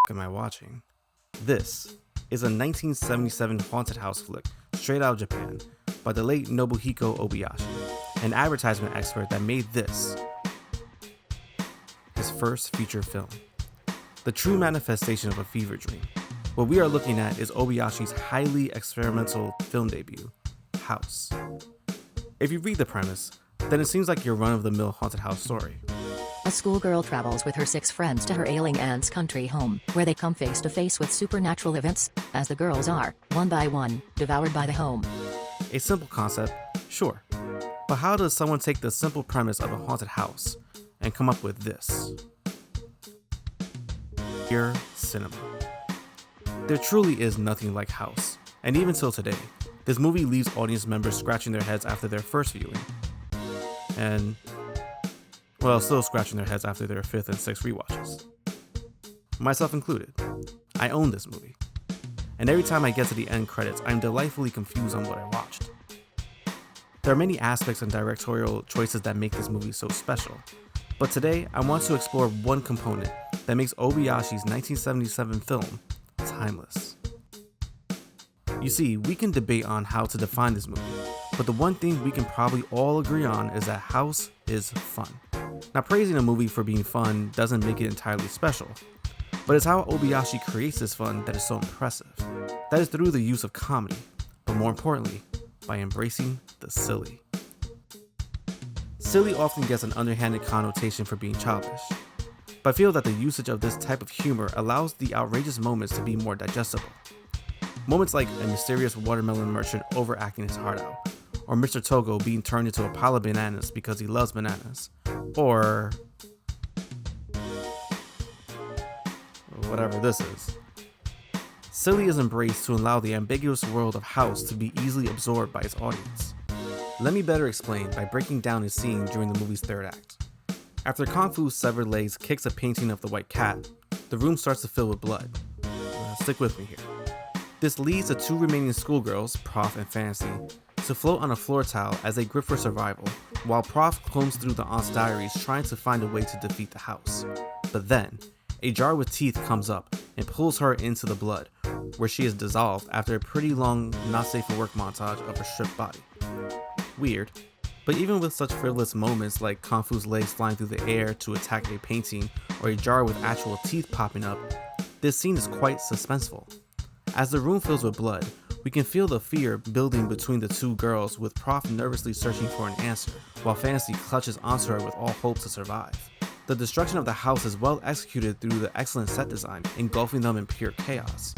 am I watching? This is a 1977 haunted house flick straight out of Japan by the late Nobuhiko Obayashi, an advertisement expert that made this his first feature film. The true manifestation of a fever dream. What we are looking at is Obayashi's highly experimental film debut, House. If you read the premise, then it seems like your run-of-the-mill haunted house story. A schoolgirl travels with her 6 friends to her ailing aunt's country home, where they come face to face with supernatural events, as the girls are, one by one, devoured by the home. A simple concept, sure. But how does someone take the simple premise of a haunted house and come up with this? Pure cinema. There truly is nothing like House, and even till today, this movie leaves audience members scratching their heads after their first viewing. And, well, still scratching their heads after their 5th and 6th rewatches. Myself included. I own this movie. And every time I get to the end credits, I'm delightfully confused on what I watched. There are many aspects and directorial choices that make this movie so special, but today I want to explore one component that makes Obayashi's 1977 film timeless. You see, we can debate on how to define this movie, but the one thing we can probably all agree on is that House is fun. Now, praising a movie for being fun doesn't make it entirely special, but it's how Obayashi creates this fun that is so impressive. That is through the use of comedy, but more importantly, by embracing the silly. Silly often gets an underhanded connotation for being childish, but I feel that the usage of this type of humor allows the outrageous moments to be more digestible. Moments like a mysterious watermelon merchant overacting his heart out, or Mr. Togo being turned into a pile of bananas because he loves bananas, or whatever this is. Silly is embraced to allow the ambiguous world of House to be easily absorbed by its audience. Let me better explain by breaking down a scene during the movie's third act. After Kung Fu's severed legs kicks a painting of the white cat, the room starts to fill with blood. Stick with me here. This leads the 2 remaining schoolgirls, Prof and Fancy, to float on a floor tile as they grip for survival, while Prof combs through the aunt's diaries trying to find a way to defeat the house. But then, a jar with teeth comes up and pulls her into the blood, where she is dissolved after a pretty long not safe for work montage of her stripped body. Weird, but even with such frivolous moments like Kung Fu's legs flying through the air to attack a painting or a jar with actual teeth popping up, this scene is quite suspenseful. As the room fills with blood, we can feel the fear building between the 2 girls, with Prof nervously searching for an answer, while Fantasy clutches onto her with all hope to survive. The destruction of the house is well executed through the excellent set design, engulfing them in pure chaos.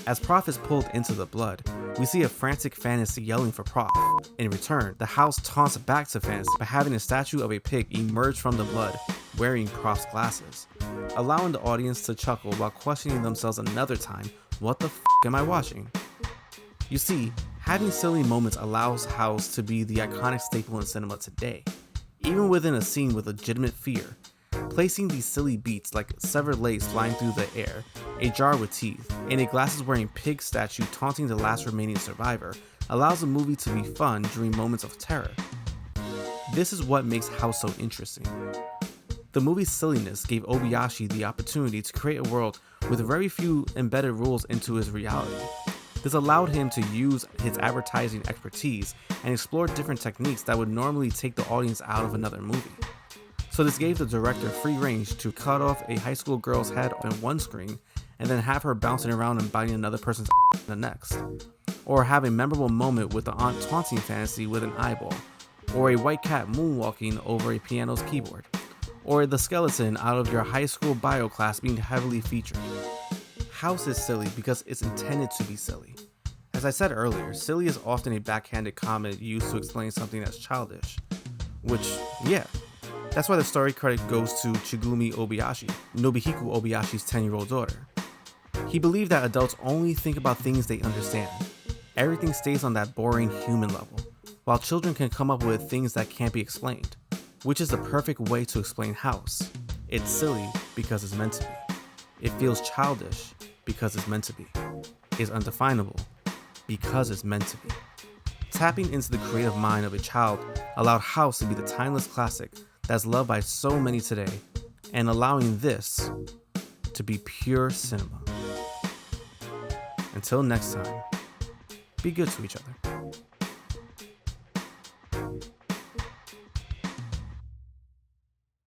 As Prof is pulled into the blood, we see a frantic Fantasy yelling for Prof. In return, the house taunts back to Fantasy by having a statue of a pig emerge from the blood, wearing Prof's glasses, allowing the audience to chuckle while questioning themselves another time, what the am I watching? You see, having silly moments allows House to be the iconic staple in cinema today, even within a scene with legitimate fear. Placing these silly beats like severed legs flying through the air, a jar with teeth, and a glasses-wearing pig statue taunting the last remaining survivor allows the movie to be fun during moments of terror. This is what makes House so interesting. The movie's silliness gave Obayashi the opportunity to create a world with very few embedded rules into his reality. This allowed him to use his advertising expertise and explore different techniques that would normally take the audience out of another movie. So this gave the director free range to cut off a high school girl's head on one screen and then have her bouncing around and biting another person's in the next. Or have a memorable moment with the aunt taunting Fantasy with an eyeball, or a white cat moonwalking over a piano's keyboard, or the skeleton out of your high school bio class being heavily featured. House is silly because it's intended to be silly. As I said earlier, silly is often a backhanded comment used to explain something that's childish. Which, yeah, that's why the story credit goes to Chigumi Obayashi, Nobuhiko Obayashi's 10-year-old daughter. He believed that adults only think about things they understand. Everything stays on that boring human level, while children can come up with things that can't be explained, which is the perfect way to explain House. It's silly because it's meant to be. It feels childish because it's meant to be. It's undefinable because it's meant to be. Tapping into the creative mind of a child allowed House to be the timeless classic that's loved by so many today, and allowing this to be pure cinema. Until next time, be good to each other.